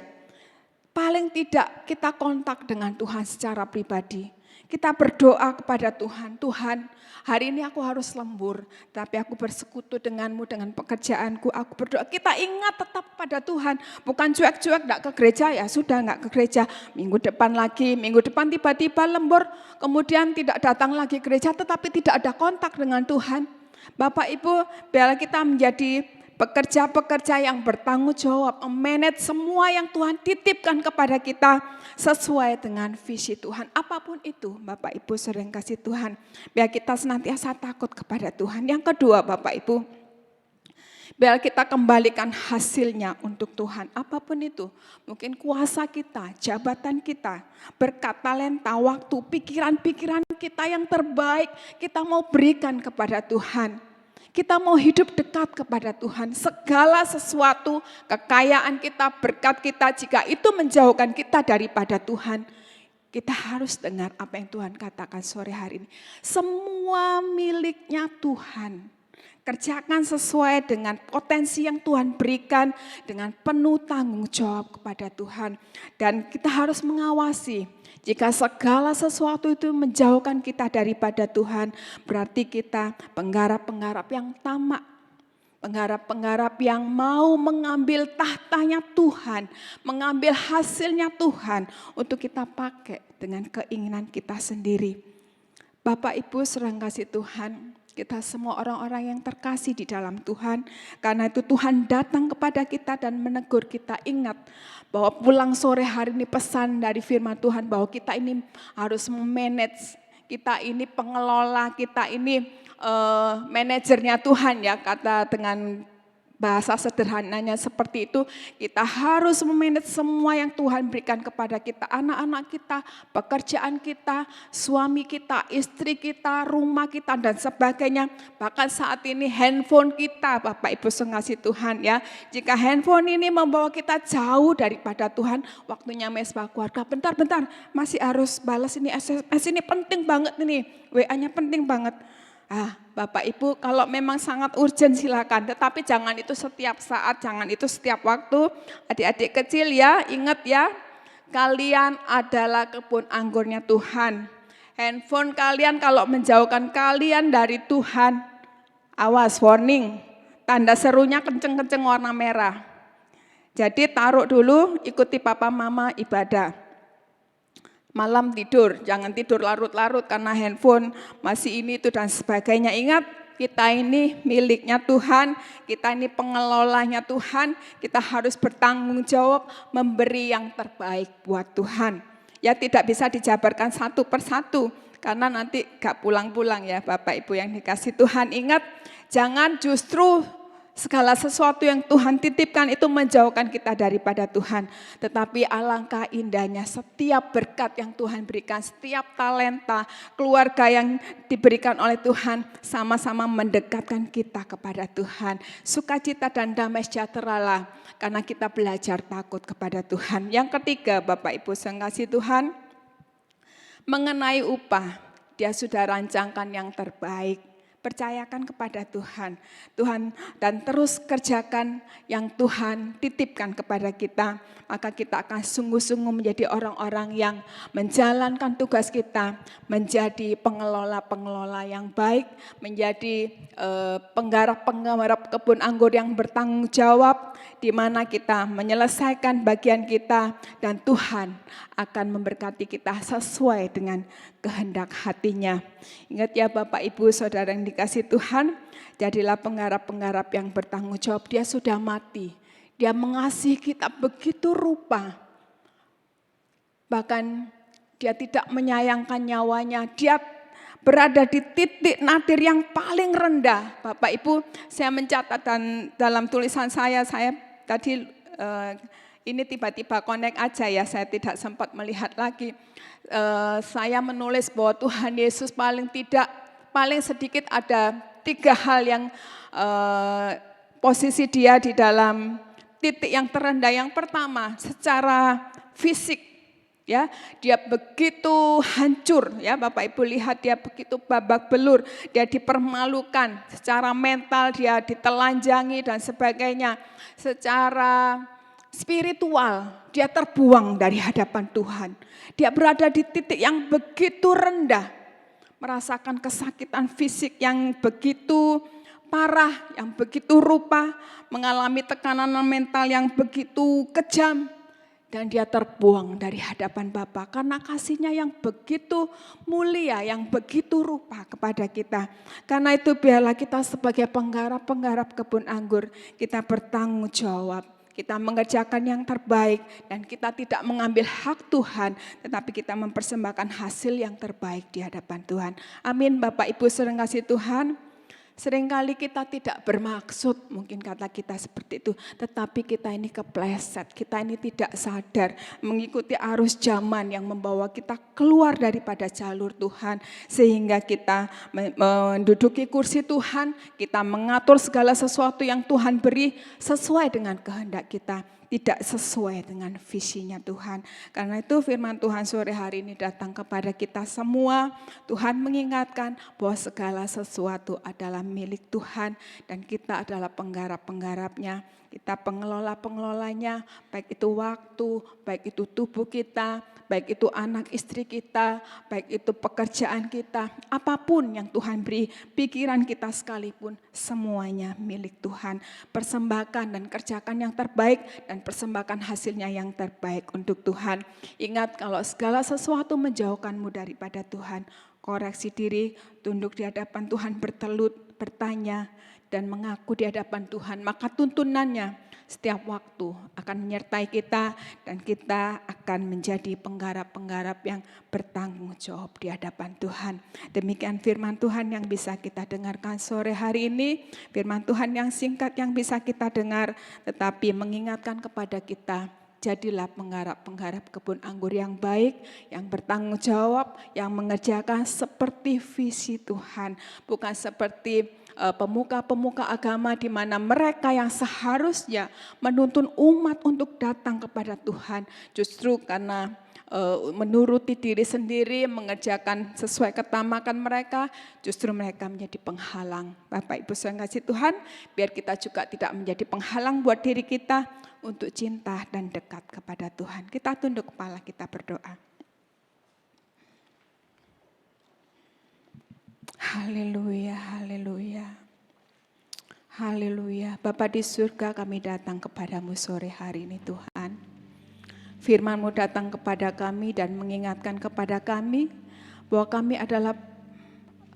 paling tidak kita kontak dengan Tuhan secara pribadi. Kita berdoa kepada Tuhan, Tuhan hari ini aku harus lembur, tapi aku bersekutu denganmu dengan pekerjaanku, aku berdoa. Kita ingat tetap pada Tuhan, bukan cuek-cuek enggak ke gereja, ya sudah enggak ke gereja. Minggu depan lagi, minggu depan tiba-tiba lembur, kemudian tidak datang lagi ke gereja, tetapi tidak ada kontak dengan Tuhan. Bapak Ibu, biarlah kita menjadi pekerja-pekerja yang bertanggung jawab, memanage semua yang Tuhan titipkan kepada kita sesuai dengan visi Tuhan. Apapun itu, Bapak Ibu sering kasih Tuhan, biar kita senantiasa takut kepada Tuhan. Yang kedua, Bapak Ibu, biar kita kembalikan hasilnya untuk Tuhan. Apapun itu, mungkin kuasa kita, jabatan kita, berkat, talenta, waktu, pikiran-pikiran kita yang terbaik, kita mau berikan kepada Tuhan. Kita mau hidup dekat kepada Tuhan. Segala sesuatu, kekayaan kita, berkat kita, jika itu menjauhkan kita daripada Tuhan, kita harus dengar apa yang Tuhan katakan sore hari ini. Semua miliknya Tuhan. Kerjakan sesuai dengan potensi yang Tuhan berikan, dengan penuh tanggung jawab kepada Tuhan. Dan kita harus mengawasi. Jika segala sesuatu itu menjauhkan kita daripada Tuhan, berarti kita penggarap-penggarap yang tamak. Penggarap-penggarap yang mau mengambil tahtanya Tuhan, mengambil hasilnya Tuhan untuk kita pakai dengan keinginan kita sendiri. Bapak Ibu serang kasih Tuhan, kita semua orang-orang yang terkasih di dalam Tuhan. Karena itu Tuhan datang kepada kita dan menegur kita. Ingat bahwa pulang sore hari ini pesan dari firman Tuhan bahwa kita ini harus memanage, kita ini pengelola, kita ini manajernya Tuhan ya, kata dengan bahasa sederhananya seperti itu. Kita harus memanage semua yang Tuhan berikan kepada kita, anak-anak kita, pekerjaan kita, suami kita, istri kita, rumah kita dan sebagainya. Bahkan saat ini handphone kita, Bapak Ibu mengasihi Tuhan ya. Jika handphone ini membawa kita jauh daripada Tuhan, waktunya mesbah keluarga. Bentar, masih harus balas ini SMS ini penting banget ini, WA-nya penting banget. Bapak Ibu kalau memang sangat urgent silakan, tetapi jangan itu setiap saat, jangan itu setiap waktu. Adik-adik kecil ya, ingat ya, kalian adalah kebun anggurnya Tuhan. Handphone kalian kalau menjauhkan kalian dari Tuhan, awas, warning, tanda serunya kenceng-kenceng warna merah. Jadi taruh dulu, ikuti papa mama ibadah. Malam tidur, jangan tidur larut-larut karena handphone masih ini itu dan sebagainya. Ingat, kita ini miliknya Tuhan, kita ini pengelolanya Tuhan, kita harus bertanggung jawab memberi yang terbaik buat Tuhan. Ya tidak bisa dijabarkan satu persatu, karena nanti gak pulang-pulang ya Bapak Ibu yang dikasih Tuhan. Ingat, jangan justru segala sesuatu yang Tuhan titipkan itu menjauhkan kita daripada Tuhan. Tetapi alangkah indahnya setiap berkat yang Tuhan berikan, setiap talenta, keluarga yang diberikan oleh Tuhan sama-sama mendekatkan kita kepada Tuhan. Sukacita dan damai sejahteralah karena kita belajar takut kepada Tuhan. Yang ketiga Bapak Ibu yang kasih Tuhan, mengenai upah, Dia sudah rancangkan yang terbaik. Percayakan kepada Tuhan, dan terus kerjakan yang Tuhan titipkan kepada kita, maka kita akan sungguh-sungguh menjadi orang-orang yang menjalankan tugas kita, menjadi pengelola-pengelola yang baik, menjadi penggarap-penggarap kebun anggur yang bertanggung jawab, di mana kita menyelesaikan bagian kita dan Tuhan akan memberkati kita sesuai dengan kehendak hatinya. Ingat ya Bapak Ibu Saudara yang dikasih Tuhan, jadilah penggarap-penggarap yang bertanggung jawab. Dia sudah mati, Dia mengasihi kita begitu rupa. Bahkan Dia tidak menyayangkan nyawanya, Dia berada di titik nadir yang paling rendah. Bapak Ibu, saya mencatat dan dalam tulisan saya tadi ini tiba-tiba connect aja ya, saya tidak sempat melihat lagi. Saya menulis bahwa Tuhan Yesus paling sedikit ada 3 hal yang posisi Dia di dalam titik yang terendah. Yang pertama, secara fisik Ya, dia begitu hancur, ya Bapak Ibu lihat dia begitu babak belur, dia dipermalukan secara mental, dia ditelanjangi dan sebagainya. Secara spiritual dia terbuang dari hadapan Tuhan. Dia berada di titik yang begitu rendah, merasakan kesakitan fisik yang begitu parah, yang begitu rupa, mengalami tekanan mental yang begitu kejam. Dan dia terbuang dari hadapan Bapa karena kasihnya yang begitu mulia, yang begitu rupa kepada kita. Karena itu biarlah kita sebagai penggarap-penggarap kebun anggur, kita bertanggung jawab. Kita mengerjakan yang terbaik dan kita tidak mengambil hak Tuhan, tetapi kita mempersembahkan hasil yang terbaik di hadapan Tuhan. Amin. Bapak Ibu saudara kasih Tuhan. Seringkali kita tidak bermaksud, mungkin kata kita seperti itu, tetapi kita ini kepleset, kita ini tidak sadar mengikuti arus zaman yang membawa kita keluar daripada jalur Tuhan. Sehingga kita menduduki kursi Tuhan, kita mengatur segala sesuatu yang Tuhan beri sesuai dengan kehendak kita. Tidak sesuai dengan visinya Tuhan. Karena itu firman Tuhan sore hari ini datang kepada kita semua. Tuhan mengingatkan bahwa segala sesuatu adalah milik Tuhan dan kita adalah penggarap-penggarapnya. Kita pengelola-pengelolanya, baik itu waktu, baik itu tubuh kita, baik itu anak istri kita, baik itu pekerjaan kita, apapun yang Tuhan beri, pikiran kita sekalipun, semuanya milik Tuhan. Persembahkan dan kerjakan yang terbaik dan persembahkan hasilnya yang terbaik untuk Tuhan. Ingat kalau segala sesuatu menjauhkanmu daripada Tuhan, koreksi diri, tunduk di hadapan Tuhan, bertelut, bertanya, dan mengaku di hadapan Tuhan, maka tuntunannya setiap waktu akan menyertai kita dan kita akan menjadi penggarap-penggarap yang bertanggung jawab di hadapan Tuhan. Demikian firman Tuhan yang bisa kita dengarkan sore hari ini, firman Tuhan yang singkat yang bisa kita dengar, tetapi mengingatkan kepada kita, jadilah penggarap-penggarap kebun anggur yang baik, yang bertanggung jawab, yang mengerjakan seperti visi Tuhan, bukan seperti pemuka-pemuka agama di mana mereka yang seharusnya menuntun umat untuk datang kepada Tuhan, justru karena menuruti diri sendiri, mengerjakan sesuai ketamakan mereka, justru mereka menjadi penghalang. Bapak Ibu saudara kasih Tuhan, biar kita juga tidak menjadi penghalang buat diri kita untuk cinta dan dekat kepada Tuhan. Kita tunduk kepala, kita berdoa. Haleluya, haleluya. Haleluya. Bapa di surga, kami datang kepadamu sore hari ini Tuhan. Firman-Mu datang kepada kami dan mengingatkan kepada kami bahwa kami adalah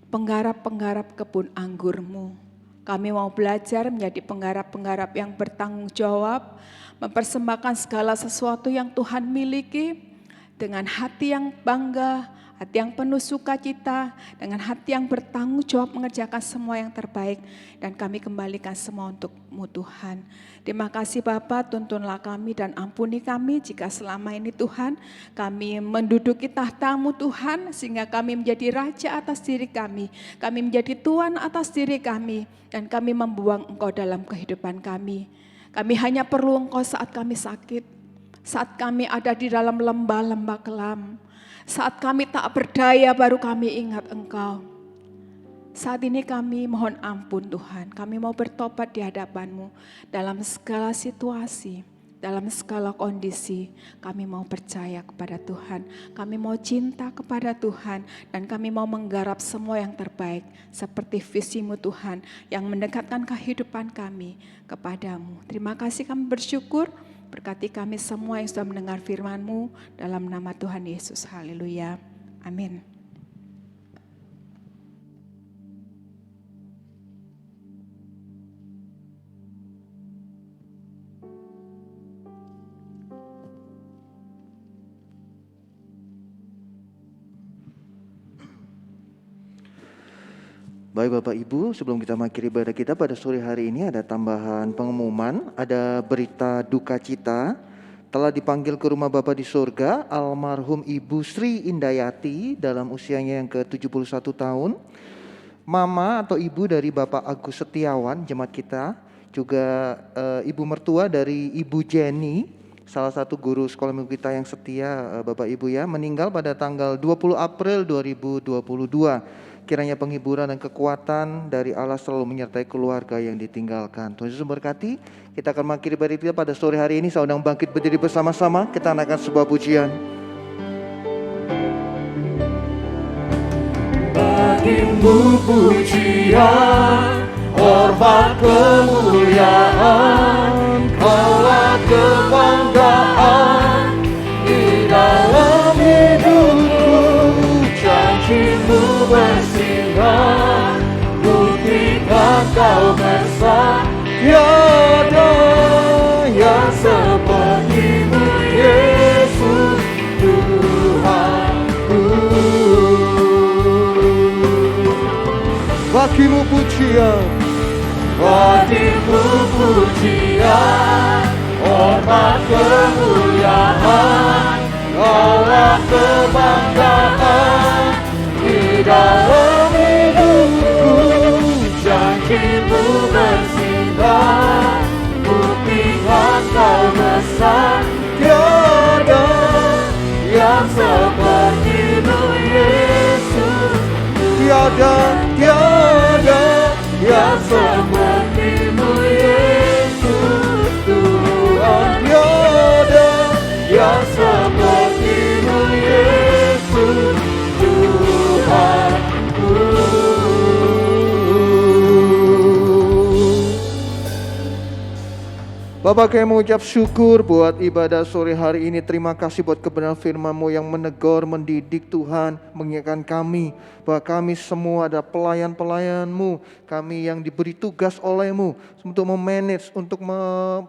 penggarap-penggarap kebun anggur-Mu. Kami mau belajar menjadi penggarap-penggarap yang bertanggung jawab, mempersembahkan segala sesuatu yang Tuhan miliki dengan hati yang bangga, hati yang penuh sukacita, dengan hati yang bertanggung jawab mengerjakan semua yang terbaik. Dan kami kembalikan semua untuk-Mu Tuhan. Terima kasih Bapa, tuntunlah kami dan ampuni kami jika selama ini Tuhan kami menduduki tahta-Mu Tuhan, sehingga kami menjadi raja atas diri kami menjadi tuan atas diri kami, dan kami membuang Engkau dalam kehidupan kami. Kami hanya perlu Engkau saat kami sakit, saat kami ada di dalam lembah-lembah kelam, saat kami tak berdaya baru kami ingat Engkau. Saat ini kami mohon ampun Tuhan, kami mau bertobat di hadapan-Mu dalam segala situasi, dalam segala kondisi. Kami mau percaya kepada Tuhan, kami mau cinta kepada Tuhan, dan kami mau menggarap semua yang terbaik seperti visi-Mu Tuhan yang mendekatkan kehidupan kami kepadamu. Terima kasih, kami bersyukur. Berkati kami semua yang sudah mendengar firman-Mu dalam nama Tuhan Yesus. Haleluya. Amin. Baik Bapak Ibu, sebelum kita mengakhiri ibadah kita pada sore hari ini ada tambahan pengumuman, ada berita duka cita. Telah dipanggil ke rumah Bapa di surga almarhum Ibu Sri Indayati dalam usianya yang ke-71 tahun. Mama atau ibu dari Bapak Agus Setiawan, jemaat kita, juga ibu mertua dari Ibu Jenny salah satu guru sekolah minggu kita yang setia, Bapak Ibu ya, meninggal pada tanggal 20 April 2022. Kiranya penghiburan dan kekuatan dari Allah selalu menyertai keluarga yang ditinggalkan. Tuhan Yesus memberkati. Kita akan mengakhiri ibadah kita pada sore hari ini. Saya undang bangkit berdiri bersama-sama. Kita naikkan sebuah pujian. Bagimu pujian, hormat kemuliaan, kaulah kebanggaan di dalam hidupku. Janjimu bersinar, buktikan kau besar. Tiada yang sepertimu Yesus Tuhanku. Bagimu pujian, Bagimu pujian, hormat kemuliaan, kaulah kebanggaan di dalam hidupku. Janjimu bersinar, buktikan kau besar. Tiada yang sepertimu Yesus. tiada Yang sepertimu Yesus Tuhan. tiada Yang sepertimu Yesus Tuhanku. Bapak, kami mengucap syukur buat ibadah sore hari ini. Terima kasih buat kebenaran firman-Mu yang menegur, mendidik Tuhan, mengingatkan kami bahwa kami semua adalah pelayan-pelayan-Mu. Kami yang diberi tugas oleh-Mu untuk memanage, untuk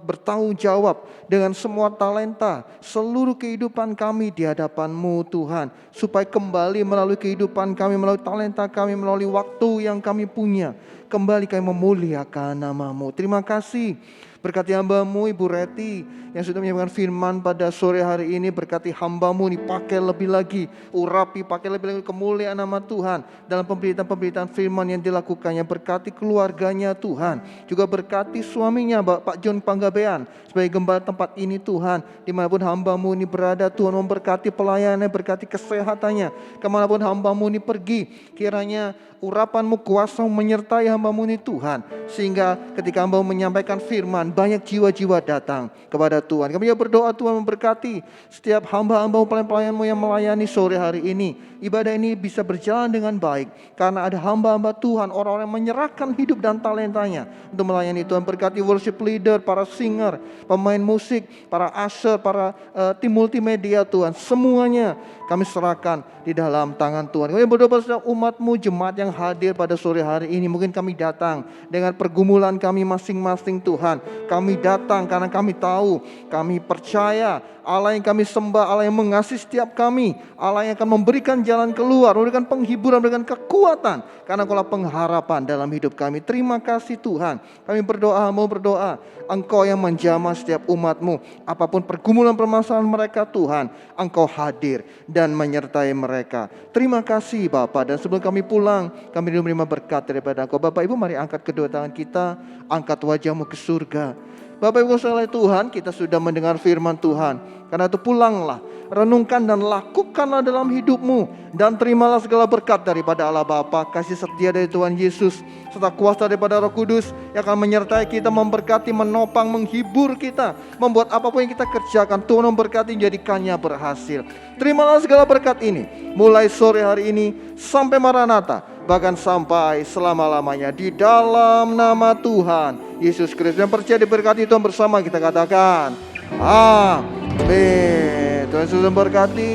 bertanggung jawab dengan semua talenta, seluruh kehidupan kami di hadapan-Mu Tuhan. Supaya kembali melalui kehidupan kami, melalui talenta kami, melalui waktu yang kami punya, kembali kami memuliakan nama-Mu. Terima kasih. Berkati hamba-Mu Ibu Reti yang sudah menyampaikan firman pada sore hari ini. Berkati hamba-Mu ini, pakai lebih lagi, urapi, pakai lebih lagi kemuliaan nama Tuhan dalam pemberitaan-pemberitaan firman yang dilakukannya. Berkati keluarganya Tuhan, juga berkati suaminya Pak John Panggabean sebagai gembala tempat ini Tuhan. Dimanapun hamba-Mu ini berada Tuhan, memberkati pelayanannya, berkati kesehatannya. Kemanapun hamba-Mu ini pergi, kiranya urapan-Mu, kuasa menyertai hamba-Mu ini Tuhan, sehingga ketika hamba-Mu menyampaikan firman, banyak jiwa-jiwa datang kepada Tuhan. Kami berdoa Tuhan memberkati setiap hamba-hamba pelayan-pelayan-Mu yang melayani sore hari ini. Ibadah ini bisa berjalan dengan baik karena ada hamba-hamba Tuhan, orang-orang yang menyerahkan hidup dan talentanya untuk melayani Tuhan. Berkati worship leader, para singer, pemain musik, para usher, para tim multimedia Tuhan. Semuanya kami serahkan di dalam tangan Tuhan. Kami berdoa pada umat-Mu, jemaat yang hadir pada sore hari ini. Mungkin kami datang dengan pergumulan kami masing-masing Tuhan. Kami datang karena kami tahu, kami percaya Allah yang kami sembah, Allah yang mengasihi setiap kami, Allah yang akan memberikan jalan keluar, memberikan penghiburan, memberikan kekuatan, karena Engkaulah pengharapan dalam hidup kami. Terima kasih Tuhan. Kami berdoa, mau berdoa, Engkau yang menjamah setiap umat-Mu, apapun pergumulan permasalahan mereka Tuhan, Engkau hadir dan menyertai mereka. Terima kasih Bapa. Dan sebelum kami pulang, kami menerima berkat daripada Engkau. Bapak Ibu, mari angkat kedua tangan kita, angkat wajahmu ke surga. Bapak Ibu sekalian Tuhan, kita sudah mendengar firman Tuhan. Karena itu pulanglah, renungkan dan lakukanlah dalam hidupmu. Dan terimalah segala berkat daripada Allah Bapa, kasih setia dari Tuhan Yesus, serta kuasa daripada Roh Kudus yang akan menyertai kita, memberkati, menopang, menghibur kita. Membuat apapun yang kita kerjakan, Tuhan memberkati, jadikannya berhasil. Terimalah segala berkat ini, mulai sore hari ini sampai Maranatha, bahkan sampai selama-lamanya, di dalam nama Tuhan Yesus Kristus. Yang percaya diberkati Tuhan bersama kita katakan amin. Tuhan Yesus memberkati.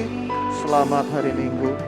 Selamat hari Minggu.